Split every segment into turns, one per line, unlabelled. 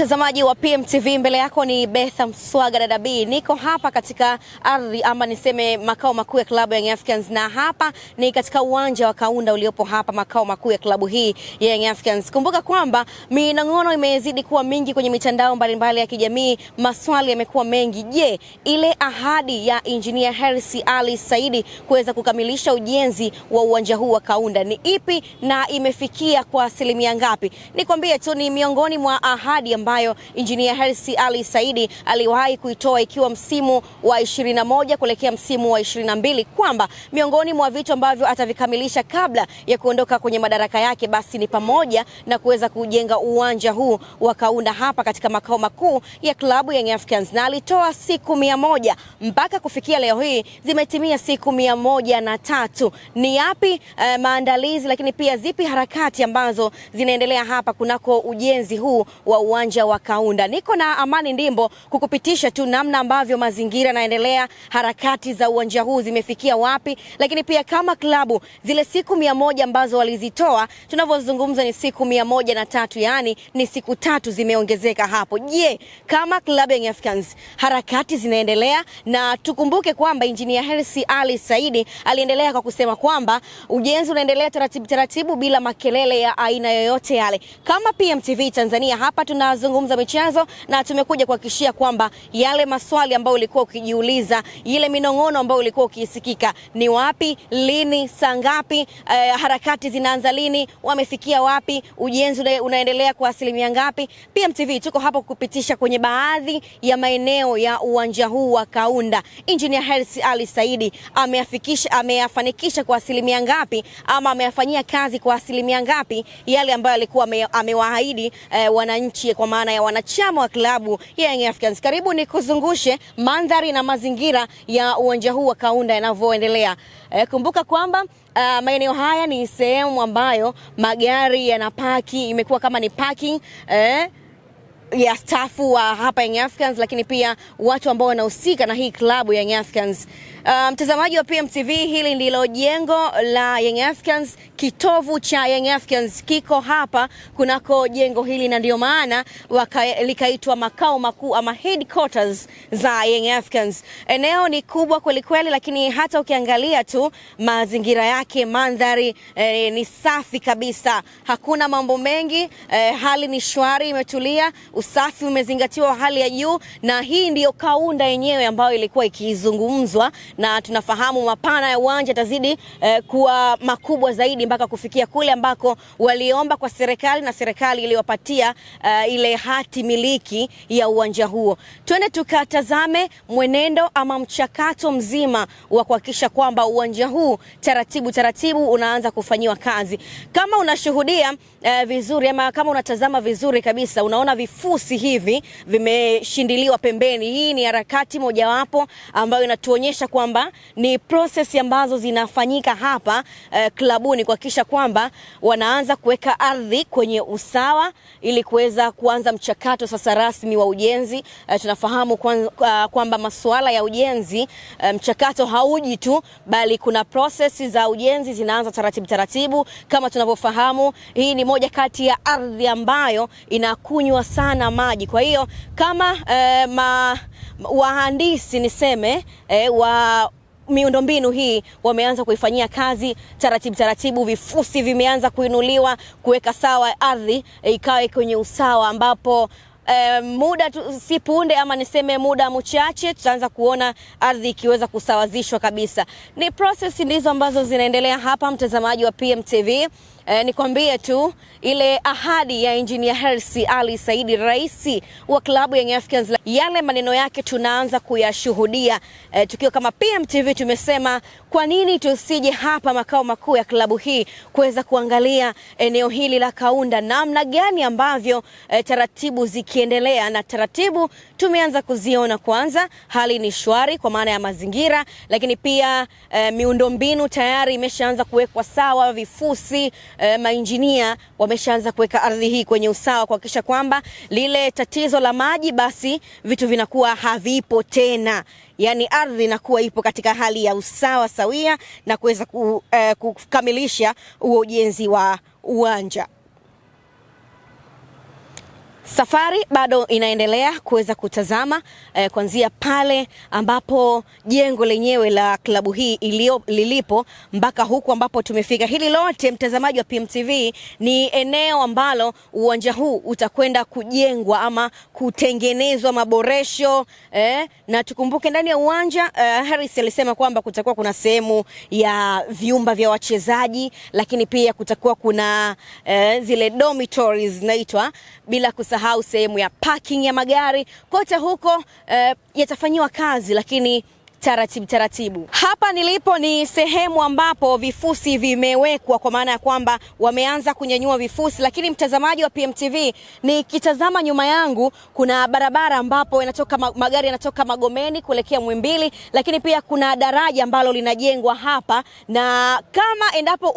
Mtazamaji wa PMTV, mbele yako ni Betha Mswaga dada B. Niko hapa katika ardhi ama niseme makao makuu ya klabu ya Young Africans, na hapa ni katika uwanja wa Kaunda uliopo hapa makao makuu ya klabu hii ya Young Africans. Kumbuka kwamba minong'ono imezidi kuwa mingi kwenye mitandao mbalimbali ya kijamii, maswali yamekuwa mengi. Je, ile ahadi ya Engineer Hersi Ali Saidi kuweza kukamilisha ujenzi wa uwanja huu wa Kaunda ni ipi na imefikia kwa asilimia ngapi? Nikwambie tu ni miongoni mwa ahadi ambayo Engineer Hersi Ali Saidi aliwahi kuitoa ikiwa msimu wa 21 kuelekea msimu wa 22, kwamba miongoni mwa vitu ambavyo atavikamilisha kabla ya kuondoka kwenye madaraka yake basi ni pamoja na kuweza kujenga uwanja huu wa Kaunda hapa katika makao makuu ya klabu ya Young Africans, na alitoa siku 100 mpaka kufikia leo hii zimetimia siku 103. Ni yapi maandalizi, lakini pia zipi harakati ambazo zinaendelea hapa kunako ujenzi huu wa uwanja wa Kaunda? Niko na Amani Ndimbo kukupitisha tu namna ambavyo mazingira yanaendelea, harakati za uwanja huu zimefikia wapi, lakini pia kama klabu zile siku 100 ambazo walizitoa, tunavyozungumza ni siku 103, yani ni siku 3 zimeongezeka hapo. Je, kama klabu ya Young Africans harakati zinaendelea? Na tukumbuke kwamba Engineer Hersi Ali Saidi aliendelea kwa kusema kwamba ujenzi unaendelea taratibu bila makelele ya aina yoyote yale. Kama PMTV Tanzania hapa tunazungumza michezo, na tumekuja kuhakikishia kwamba yale maswali ambayo ulikuwa ukijiuliza, ile minong'ono ambayo ulikuwa ukisikika, ni wapi, lini, saa ngapi, harakati zinaanza lini, wamefikia wapi, ujenzi unaendelea kwa asilimia ngapi? PMTV tuko hapa kukupitisha kwenye baadhi ya maeneo ya uwanja huu wa Kaunda. Engineer Hersi Ali Saidi ameyafanikisha kwa asilimia ngapi, ama ameyafanyia kazi kwa asilimia ngapi yale ambayo alikuwa amewaahidi wananchi, kwa maana ya wanachama wa klabu ya Young Africans. Karibu nikuzungushe mandhari na mazingira ya uwanja huu wa Kaunda yanavyoendelea. Kumbuka kwamba maeneo haya ni sehemu ambayo magari yanapaki, imekuwa kama ni parking ya stafu wa hapa Young Africans, lakini pia watu ambao wanahusika na hii klabu ya Young Africans. Mtazamaji wa PMTV, hili ndilo jengo la Young Africans, kitovu cha Young Africans kiko hapa kunako jengo hili, na ndio maana likaitwa makao makuu ama headquarters za Young Africans. Eneo ni kubwa kweli kweli, lakini hata ukiangalia tu mazingira yake, mandhari ni safi kabisa, hakuna mambo mengi, hali ni shwari, imetulia, usafi umezingatiwa hali ya juu, na hii ndiyo Kaunda yenyewe ambayo ilikuwa ikizungumzwa, na tunafahamu mapana ya uwanja tazidi kuwa makubwa zaidi mpaka kufikia kule ambako waliomba kwa serikali, na serikali iliwapatia ile hati miliki ya uwanja huo. Twende tukatazame mwenendo ama mchakato mzima wa kuhakikisha kwamba uwanja huu taratibu unaanza kufanyiwa kazi. Kama unashuhudia vizuri ama kama unatazama vizuri kabisa, unaona vifusi hivi vimeshindiliwa pembeni. Hii ni harakati mojawapo ambayo inatuonyesha kwamba ni process ambazo zinafanyika hapa klabuni kuhakikisha kwamba wanaanza kuweka ardhi kwenye usawa ili kuweza kuanza mchakato sasa rasmi wa ujenzi. Tunafahamu kwamba masuala ya ujenzi, mchakato hauji tu, bali kuna process za ujenzi zinaanza taratibu. Kama tunavyofahamu, hii ni moja kati ya ardhi ambayo inakunywa sana maji. Kwa hiyo kama wahandisi niseme wa miundombinu hii wameanza kuifanyia kazi taratibu, vifusi vimeanza kuinuliwa kuweka sawa ardhi ikawe kwenye usawa, ambapo muda si punde ama niseme muda mchache tutaanza kuona ardhi ikiweza kusawazishwa kabisa. Ni process ndizo ambazo zinaendelea hapa, mtazamaji wa PMTV. Nikwambie tu ile ahadi ya Engineer Hersi Ali Saidi, rais wa klabu ya Young Africans, yale maneno yake tunaanza kuyashuhudia. Tukiwa kama PMTV tumesema kwa nini tusije hapa makao makuu ya klabu hii kuweza kuangalia eneo hili la Kaunda, namna gani ambavyo taratibu zikiendelea, na taratibu tumeanza kuziona. Kwanza hali ni shwari kwa maana ya mazingira, lakini pia miundombinu tayari imeshaanza kuwekwa sawa, vifusi, mainjinia wameshaanza kuweka ardhi hii kwenye usawa kuhakikisha kwamba lile tatizo la maji basi vitu vinakuwa havipo tena, yani ardhi inakuwa ipo katika hali ya usawa sawia na kuweza kukamilisha ujenzi wa uwanja. Safari bado inaendelea kuweza kutazama kuanzia pale ambapo jengo lenyewe la klabu hii lilipo mpaka huku ambapo tumefika. Hili lote, mtazamaji wa PMTV, ni eneo ambalo uwanja huu utakwenda kujengwa ama kutengenezwa maboresho na tukumbuke ndani ya uwanja Harris alisema kwamba kutakuwa kuna sehemu ya vyumba vya wachezaji, lakini pia kutakuwa kuna zile dormitories zinaitwa, bila kusahau sehemu ya parking ya magari. Kote huko yatafanyiwa kazi, lakini taratibu. Hapa nilipo ni sehemu ambapo vifusi vimewekwa, kwa maana ya kwamba wameanza kunyanyua vifusi. Lakini mtazamaji wa PMTV, nikitazama nyuma yangu kuna barabara ambapo magari yanatoka Magomeni kuelekea Muhimbili, lakini pia kuna daraja ambalo linajengwa hapa, na kama endapo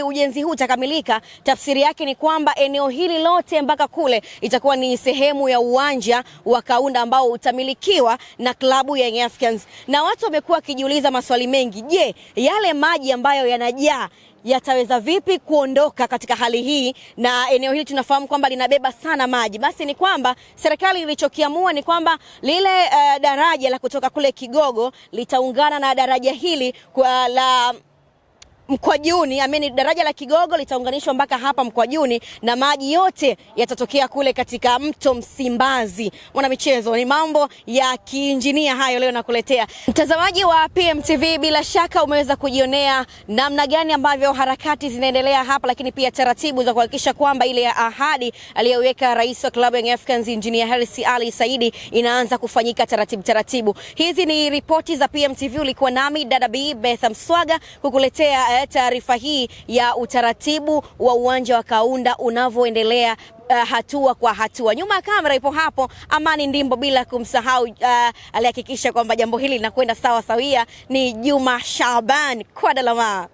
ujenzi huu utakamilika, tafsiri yake ni kwamba eneo hili lote mpaka kule itakuwa ni sehemu ya uwanja wa Kaunda ambao utamilikiwa na klabu ya Young Africans. Na watu wamekuwa wakijiuliza maswali mengi. Je, yale maji ambayo yanajaa yataweza vipi kuondoka katika hali hii? Na eneo hili tunafahamu kwamba linabeba sana maji. Basi ni kwamba serikali ilichokiamua ni kwamba lile daraja la kutoka kule Kigogo litaungana na daraja hili la Mkwajuni, daraja la Kigogo litaunganishwa mpaka hapa Mkwajuni, na maji yote yatatokea kule katika mto Msimbazi. Mwana michezo, ni mambo ya kiinjinia hayo leo nakuletea. Mtazamaji wa PMTV, bila shaka umeweza kujionea namna gani ambavyo harakati zinaendelea hapa, lakini pia taratibu za kuhakikisha kwamba ile ahadi aliyoweka rais wa klabu ya Young Africans Engineer Hersi Ali Saidi inaanza kufanyika taratibu. Hizi ni ripoti za PMTV, ulikuwa nami dada B Betha Mswaga kukuletea taarifa hii ya utaratibu wa uwanja wa Kaunda unavyoendelea hatua kwa hatua. Nyuma ya kamera ipo hapo Amani Ndimbo, bila kumsahau alihakikisha kwamba jambo hili linakwenda sawa sawia ni Juma Shaban kwa Dalama.